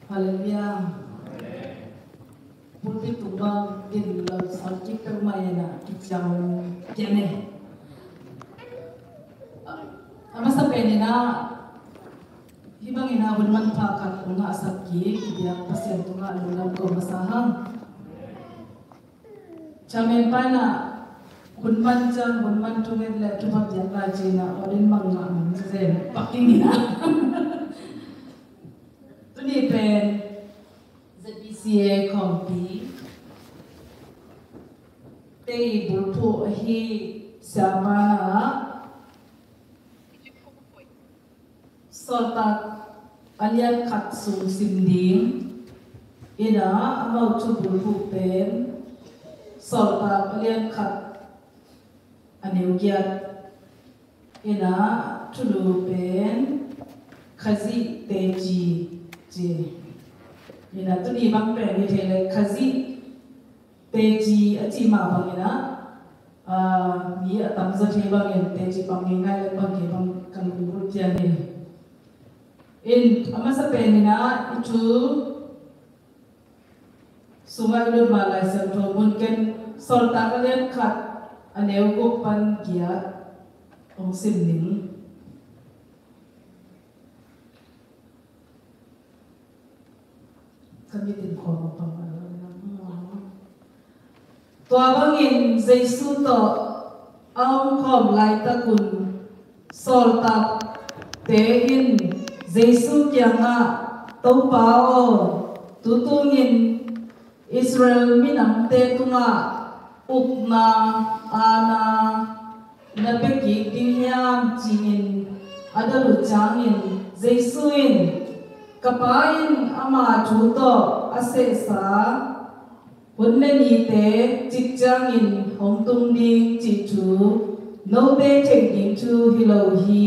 Hallelujah. Pulpit tumbang din laut sakit termayana kicau jene. Amasa penina hibang ina bunman pakat unga sakit dia pasien tunga lulam ko masahang. Chamen pana bunman jang bunman tungen le tupat yang rajina odin mangga zen pakingina. Tuni pen ZBCA kompi tei bulpu hi samana soltat alian katsung sinding ina amau tu bulpu pen soltat alian kat aneugiat ina tulu pen kazi teji je ina tuni bang pen ni tele kazi teji aci ma bang ina ni atam za the bang en teji bang ngai le bang ke bang kan guru tian ni in amasa pen ina itu sungai lu malai sam to mungkin solta kalian kat aneu ko pan kia ong sim ning kami tin ko pa tua bangin Jesu to ang khom lai ta kun solta te in Jesu kya nga to pao tutungin Israel minam te tunga ukna ana napeki dingyam jingin adalu jangin Jesuin kapain ama juto asesa hunne ni te jikjangin hongtung ding jitu no te chengding chu hilo hi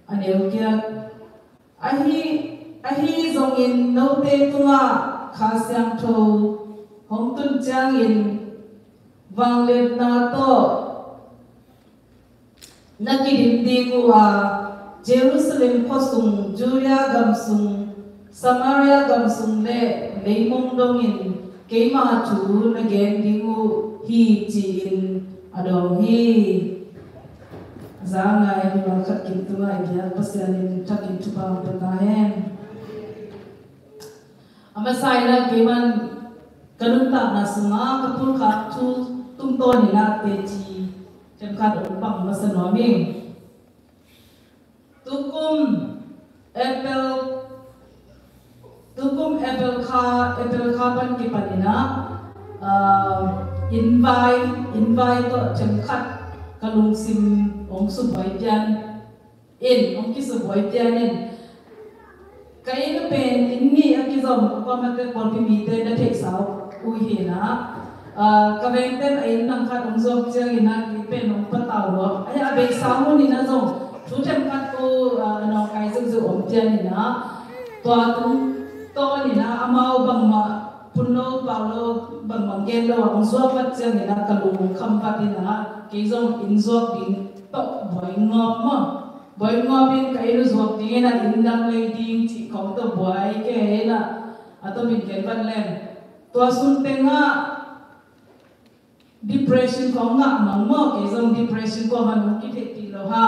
aneu kya ahi zongin no te tunga khasyang tho hongtun jangin wanglet na to nakidim dingwa Jerusalem khosung Judea gamsung Samaria gamsung le leimong dongin keima chu nagen dingu hi chin adong hi zangai ni malkat kintunga dia pasyanin takin tupang petahen amasai na keman kanunta na sunga kapul khat tu tumto ni na teji jangkat umpang masanoming tukum apple kha pan ki panina invite to jangkat kalung sim ong suboi pian ong ki suboi pianin kai na pen inni akizom ko mate ko pimite na thek sao ui hena ka vengten ai nang khat ong zom chiang ina ki pen ong patau lo ai a be sao ni na zom thu them kat ko no kai zum zu om pian ina to to ni na amau bang ma punno paulo bang mangen lo ong zo pat chiang ina kalung kham pat ina ki zom in zo ding to boi ngop ma boy ngobin kailo zuak ding na indang lay ding chi kong to boy ke na ato min ken ban len to sun tenga depression ko nga mangmo ke zong depression ko man ki te ti lo ha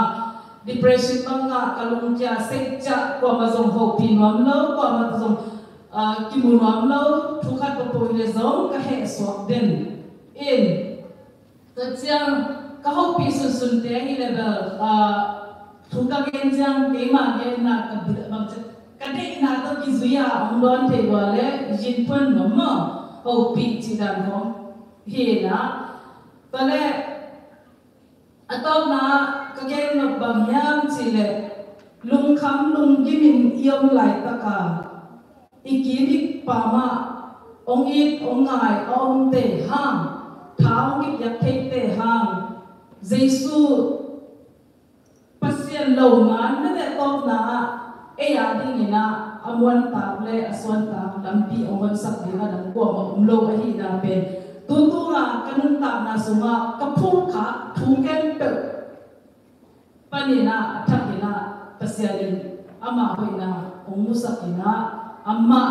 depression ko nga kalung kya se cha ko ma zong ho pin wam lo ko ma zong ki mun wam lo thu khat po le zong ka he swak den in to chiang ka ho pi sun te hi level Thuka genjang tema genna kabang kade na to kizuya ongdon te wale jinpun nomma o pi chidan ko hena tale atau na kagen no bangyam chile lungkham lunggimin iom lai taka ikimik pama ongit ongai ong te hang thao git yak te hang Jesu pasien lo man na de top na e ya ding ina amwan ta le aswan ta lampi ongon sak dinga dam ko ma umlo a hi na pe tutu nga kanun ta na sunga kapung kha thuken pe panina athak ina pasien ama hoina musakina amma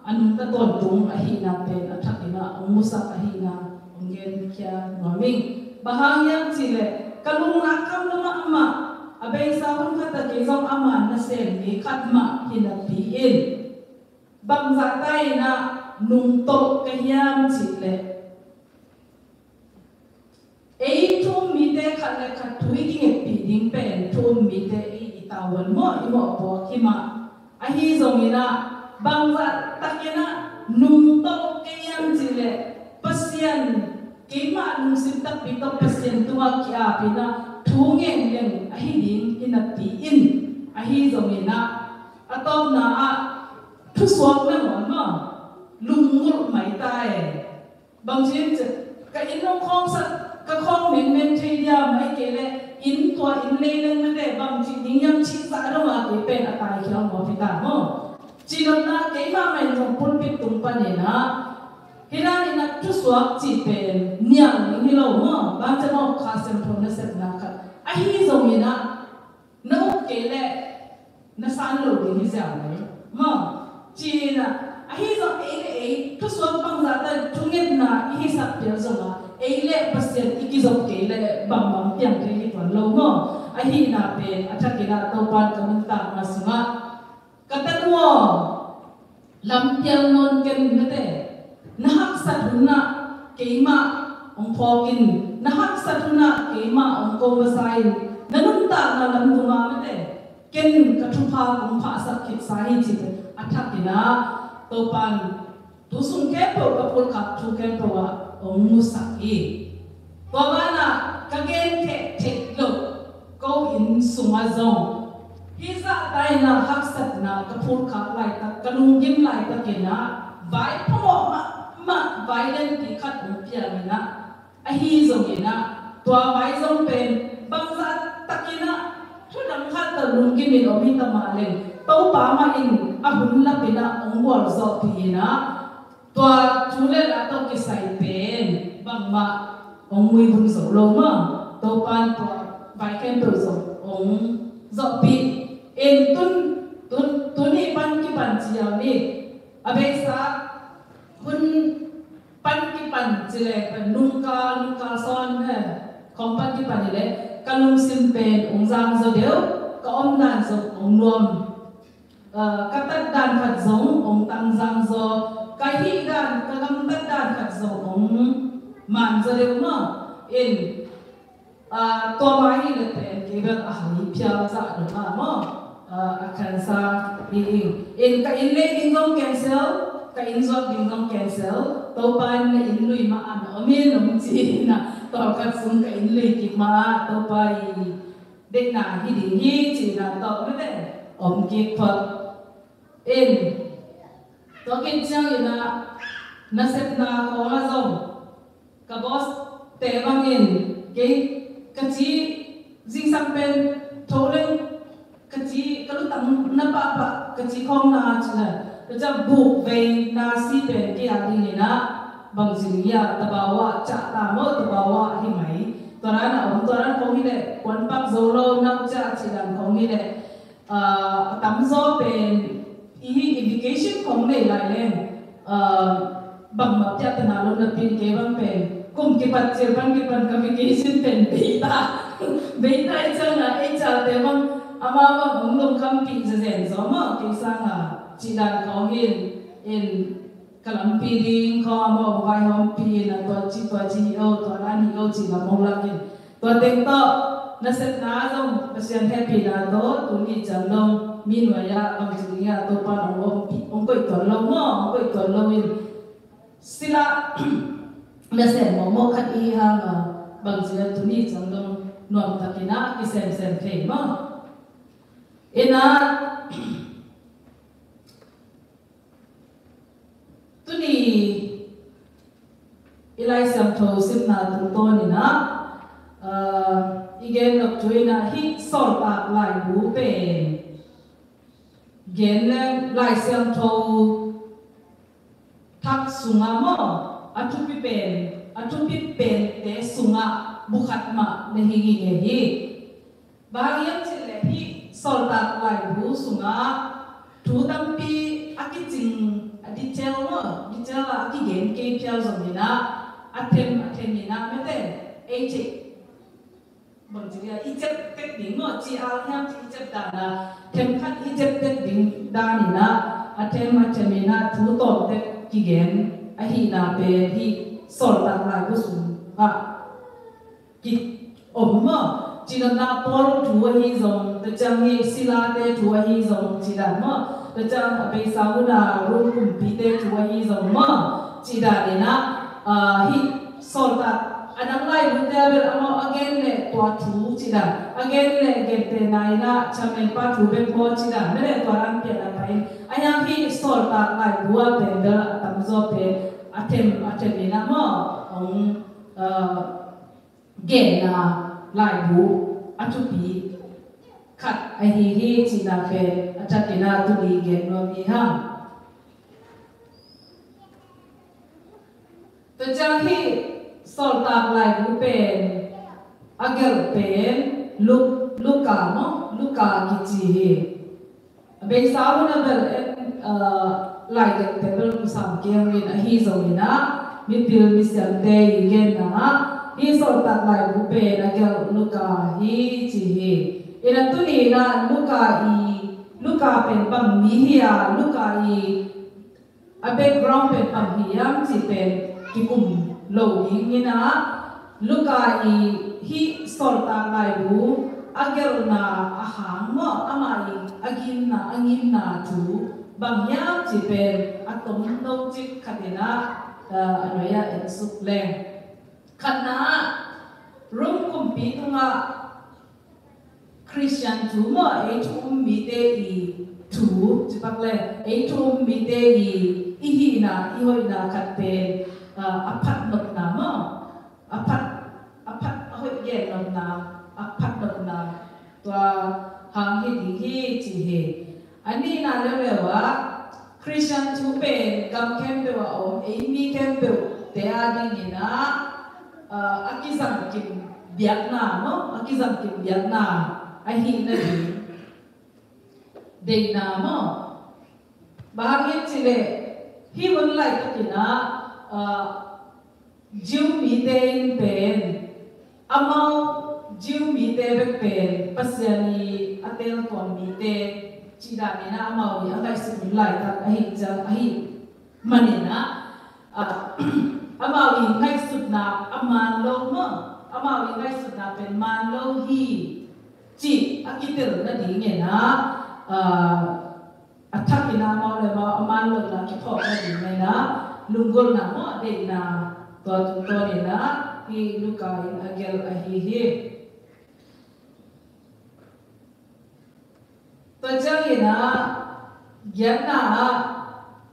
anung ta ton tung ahina pen athakina musak ahina ungen kya noming bahang chile kalung nakam lama amma abay sa hun khata ke zong ama na sen ni khatma hinapi in bang zatay na nung to kayam chile ei thum mi te khale khatui ki nge piding pen thum mi te itawan mo imo po kima ahi zongina bangza takena nung to kayam chile pasien kima nung sintak pito pasien tuwa kya pina thungen leng ahi din inapi in ahi zongina atom na a thu suak na mo lungul mai tai bang jin ka inong khong sa ka khong men theya mai kele in to in le leng na de bang ji ding yam chi sa ro wa ke pen atai khiang mo pita mo chinon na ke ma mai jong pul pit tung pa ne na hirani na thu suak chi pen niang ning hi lo mo bang cha no kha sem thon na set na kha ahi zongina no kele na san lo ding hi ja ne mo chi na ahi zong e thu suak bang za ta thunget na hi sap pya zonga eile pasien ikizok kele bam tiang ke hi ton lo mo ahi na pe athakina to pan kamun ta na sunga katanwo lam tiang non ken nate nahak saduna keima ong phokin nahak saduna keima ong ko masai nanunta na lam tunga mate ken kathupa ong pha sak khit sai chi athakina to pan tusung kepo kapul kap thu kepo wa ong musaki pawala kagen ke theklo ko in sumazong hiza taina haksat na kapul kap lai ta kalung gim lai ta kena vai pamo ma violent ki khat ong pia mina ahi zongina tua vai zong pen bangza takina thudam khat ta lung gim in omi ta ma le to pa ma in ahun la pina ong wal zo pina tua chule la to ki sai pen bang ma ong mui bung zo lo ma to pan tua vai ken to zo ong zo pi en tun ni pan ki pan chiao ni abe sa hun pan ki pan chile pan nungka son he khom pan ki pan le kalung sim pen ong jang zo deu ka om dan zo ong nuam katat dan khat zong ong tang jang zo kahi dan kagam tat dan khat zo ong man zo deu ma in to mai le pen ke ga ahli pya za do ma mo akan sa in ka in le in zong cancel ka in zong ding zong cancel to pan na in lui ma an omen nom chi na to ka sung ka in lui ki ma to pai de na hi ding hi chi na to me de om ki phat in to kin chang ina na set na ko la zong ka boss te bang in ke ka chi jing sang pen tholen ka chi ka lu tam na pa ka chi khong na chla ja bu ve na si pen ki a ding ina bang jing ya tabawa cha ta mo tabawa hi mai toran ko hi le kon pak zo lo na cha chi dan ko hi le tam zo pen i education khong le lai le bang ma pya ta na lo na pin ke bang pen kum ki pat che bang ki pan communication pen beta chang na e cha te bang ama bang ong long kam pi je zen zo ma ki sang a chi dan ko hin in kalam pi ding ko mo vai hom pi na to chi o to la ni o chi la mong la kin to teng to na set na zong pasien happy na do tu ni chang long min wa ya bang chi ya to pa ong pi ong koi to lo mo ong koi to lo in sila na sen mo khat i ha ma bang chi tu ni chang long nuam takina ki sen the ma ina tuni ilai sam tho sim na tung to ni na igen lok tuina hi sol ta lai bu pe gen lai sam tho thak sunga mo atupi pen te sunga bukhat ma ne hi hi bagian chile hi sol ta lai bu sunga thu tâm pi akiting detail mo detail la akigen ke piao zong ni na athem ni na mete eje bang jiria ijep tek ding mo chi al ham chi ijep da na them khat ijep tek ding da ni na athem ni na thu to tek kigen a hi na pe hi sol ta lai bu sun ha ki om mo chỉ là na Paul thua hi zong, để chăng hi sila te thua hi zong chỉ là mà, để chăng bây sau là rung cùng pi te thua hi zong mà, chỉ là để na hi sol ta anh lại lúc đấy bây giờ mà again lệ tua thú chỉ là again lệ gen te này na chăm em pa thú bên po chỉ là mấy lệ tua ăn tiền là phải anh em hi sol ta lại bua bên đó tầm zo pe atem ni na mà ông gen na lại bu atupi kat hi chỉ là về atakina tu đi gen no mi ha to chang hi sol tak lại bu pen agel pen luka no luka ki chi hi be sau na bel lại get table sam kiang rin a hi zo ni na mi pil mi siam te gen na hi sol tak lai bu pe na gel luka hi chi hi ina tu ni na luka pen pam mi hi a luka i a background pen pam hi am chi pen ki kum lo ni na luka i hi sol tak lai bu agel na a hang mo ama i angin na tu bang yam chi pen atom no chi khatina ano ya en suk leng khana rum kumpi tunga Christian tu mo e tu mi te I tu chipak le e tu mi te I hi na I hoi na khat pe apat nok na mo apat hoi ye nok na apat nok na tua hang hi di hi chi he ani na le wa Christian tu pe gam kem pe wa o e mi kem pe te a ding na akizam kim biak na no akizam kim biak na a hi na de na mo bahagi chile hi won lai to kina jiu mi te in pen amau jiu mi te bek pen pasiani atel ton mi te chida ni na amau ni angai sim lai ta a hi manina amau in ngai sut na aman lo mo amau in ngai sut na pen man lo hi chi akitel na ding nge na attack ina amau le ma aman lo na ki phok na ding nge na lunggol na mo de na to ni na hi luka in agel a hi to jang ina gyat na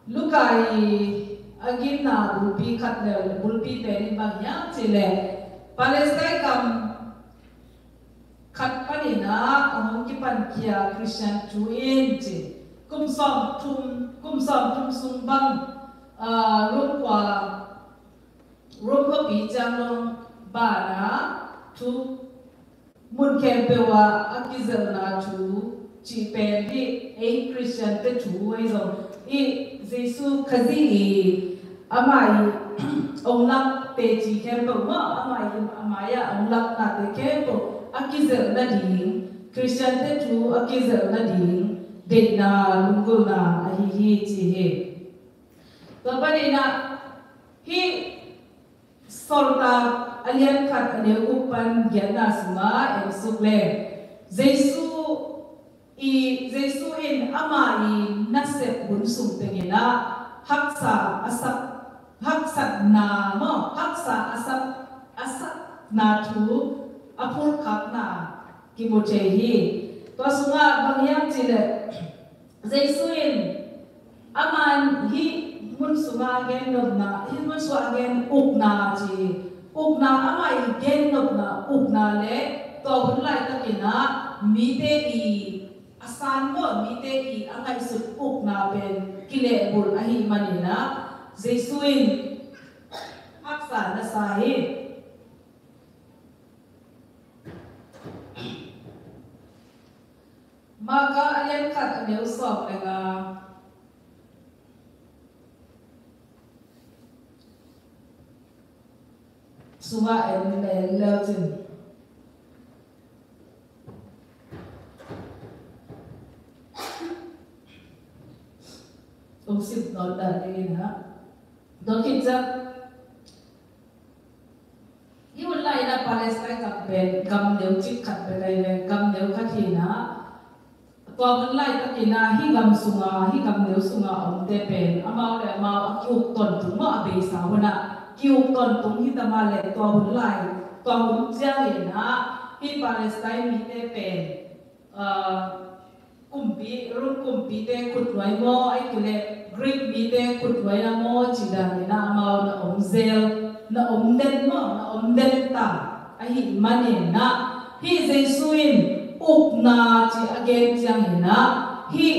luka I agin na bulpi khat le bulpi pe ni bang yang chile Palestine kam khat pani na among ki pan kia Christian tu in chi kum som tum sung bang rum ko pi jang long ba na tu mun kem pe wa akizel na tu chi pe di a Christian te tu ai zo I Giêsu khazi amai ông lak te chi kem pe ma amaya ông lak na te kem pe akizel na ding Christian te tu akizel na ding de na lungul na hi chi he to bani na hi solta alian khat ane upan gyana sma en sukle Giêsu in amai nasep bun sum tengena haksa asap na mo haksa asap na tu apur khap na kimoche hi to sunga bangyam chile Giêsu in aman hi mun sunga gen nop na hi mun su again ukna chi ukna amai gen nop na ukna le to bun lai takina mi te I asan mo mi te I angai sut ukna pen kile bul ahi manina Giêsu in haksa na sahi maka alian kat aneu sop lega sunga en leutin sip non da ni na don kitsa yêu lại là Palestine cặp bên cầm đều chích cặp bên này cầm đều khát hi na tua vẫn lại tất kỳ na hi cầm đều sunga ông tê bên amao lại amao kiu tuần tung mà bị sao na kiu tuần tung hi tama lại tua vẫn lại tua vẫn giang hi na hi Palestine mi tê bên kumpi tê kut nuai mo ai kile Greek mi tê kut nuai na mo chỉ là na amao na ông zel na omden mo na omden ta ahi manin na hi jesuin uk na chi again chiang na hi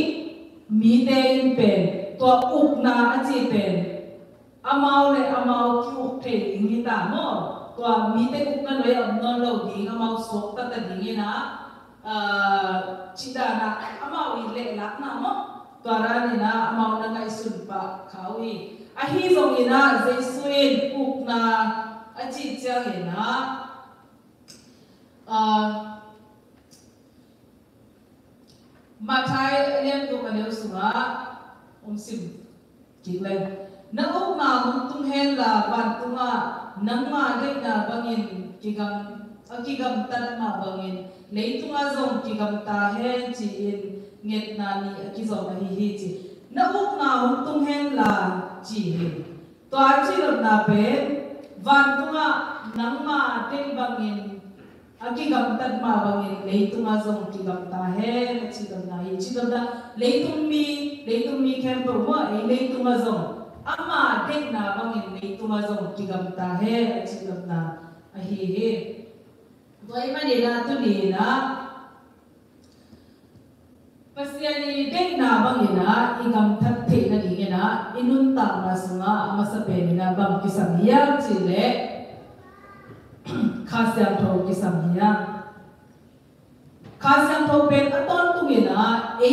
mi te in pen to uk na a chi pen amau le amau ki uk the ding ta mo to mi te uk na loi am non lo ding amau sok ta ding na chi da na amau i le lak na mo to ra ni na amau na ngai sun pa khawi ahi zong ina jesuin uk na achi chiang ina Mathai lem tu kaneu sunga sim king lên na uk na hung tung hen la ban tunga nang ma le na bangin kigam tan ma bangin leitunga zong kigam ta hen chi in nget na ni akizom hi hi chi na uk na hung tung hen la chi hi to chi lo na pe van tunga nang ma te bangin akigam tan ma bangin leitunga zong kigam ta hen chi lo na hi chi lo na leitung mi kem po mo ai leitunga zong ama dek na bangin leitunga zong kigam ta hen chi lo na a hi hi toy ma ni na tu ni na pasiani dek na bangina igam that the na ding na inun ta na sunga ama sa pe ni na bang kisam ya chile khasyam tho kisam ya khasyam tho pe aton tu ni na e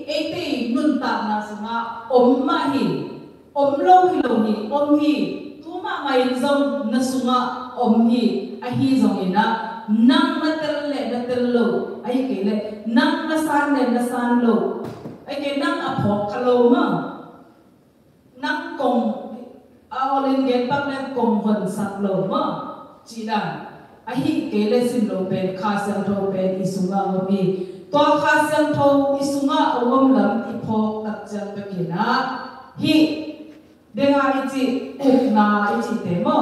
te nun ta na sunga om ma hi om lo hi om hi tu ma mai zong na sunga om hi a hi zong ina nang natel lo ai ke le nang na san lo ai ke nang a phok khalo ma nang kong a olin gen pak le kong hon sak lo ma chi dan ai hi ke le sim lo pe kha sang tho pe isunga mi to kha sang tho isunga owom lam i phok tak chang pe ki na hi de ha ichi uk na ichi te mo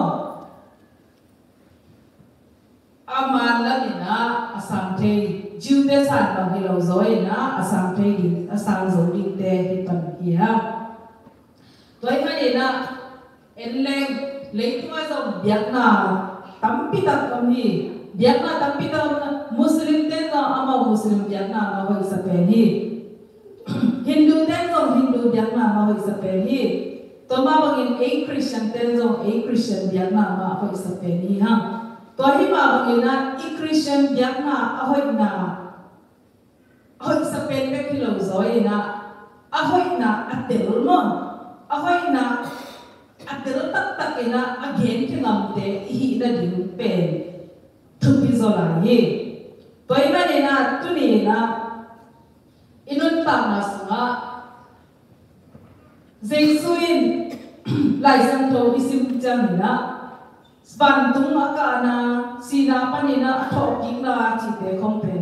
aman la ina asam the jude san bang hilo zoi na asam the di asam zo di te hi pan hi ha toy ma ni na enleng leitwa zo biak na tampi tak kam hi biak na tampi ta muslim te na ama muslim biak na ma hoi sa pe hi hindu te zo hindu biak na ma hoi sa pe hi to ma bangin a christian te zo a christian biak na ma hoi sa pe hi ha to hi ma bangina i christian biak na ahoi sa pen pe kilo zoi na ahoi na atel mo ahoi na atel tak ina again ki ngamte hi na din pen thupi zola ye to i ma ne na tu ni na inun ta na sunga jesuin lai sang to isim chang na Spantung akana sina panina athok kingla chi te khompen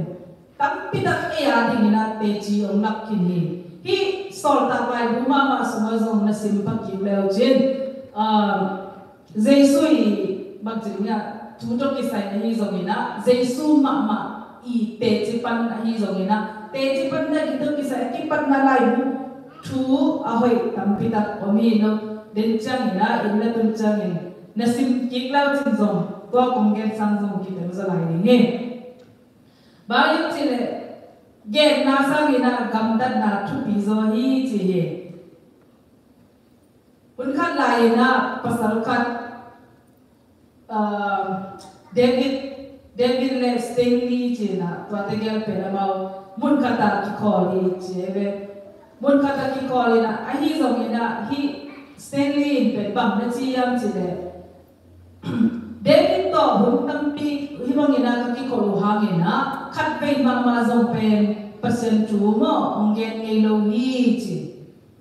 tampi tak e adingina te chi ong nak kini hi sol ta bai buma ma suma zong na sim pa ki leo jen jesu i bagjinya chuto ki sai na hi zong ina jesu ma i te chi pan na hi zong ina te chi pan na ito ki sai ki pan na lai bu thu ahoi tampi tak omi no den chang ina inna tun chang ina nasim kiklau chin zong tua kong gen sang zong ki tem za lai ni ba yu chile gen na sang ina gam dat na thu pi zo hi chi he un khat lai na pasal khat David le Stanley china tua te gel pera mau mun kata ki kholi cheve mun kata ki kholi na ahi zong ina hi Stanley in pe bang na chi yam chile David to hun tampi hi bang ina ki kholu hangina khat pe mama zong pen pasien chu mo ongen ngei lo hi chi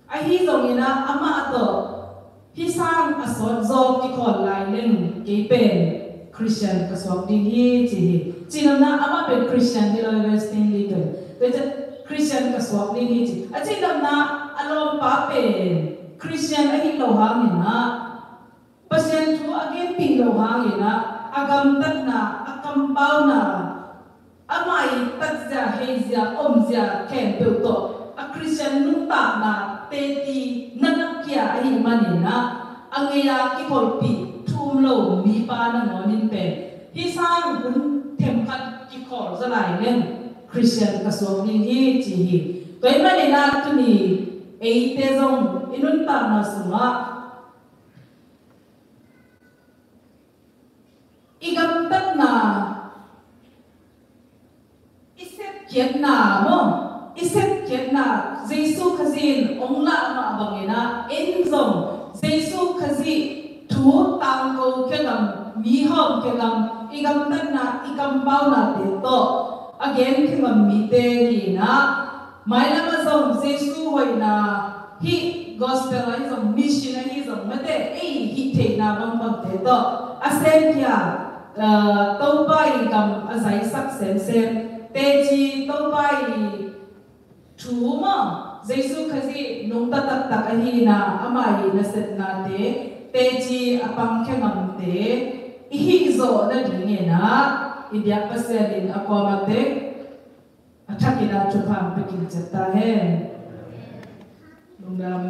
ahi zong ina ama to hi sang asot zo ki khol lai len ke pen Christian kaswak din hi chi na ama pe Christian di lo Stanley to te Christian kaswak din hi chi achi na alom pa pe Christian ai lo hangin na pasien chu again ping lo hangin na agam tat na akam pau na amai tat ja hezia omzia ken pe to a Christian nung ta na te ti nanakya ai manin na angaya ki kolpi tum lo mi pa na ngonin pe hi sang un them khat ki khol za lai len Christian kaswak din hi chi hi toy mani na tu ni ei te zong inun ta na suma igam tat na isep kiat na mo isep kiat na Jesu khazin ongla ma bangena en zong Jesu khazi thu tang ko kelam mi hom kelam igam tat na igam pau na te to again khimam mi te ni na mai na ma zong Jesu hoi na hi gospel ai zong mission ai zong mate ei hi te na bang bang te to asem kya to pai kam azai sak sem sem te chi to pai thu ma Jesu khazi nung ta tak tak hi na amai na set na te chi apang khemam te hi zo na dinge na ibyak paselin akwamate athakina chupam pekin chata hai lungdam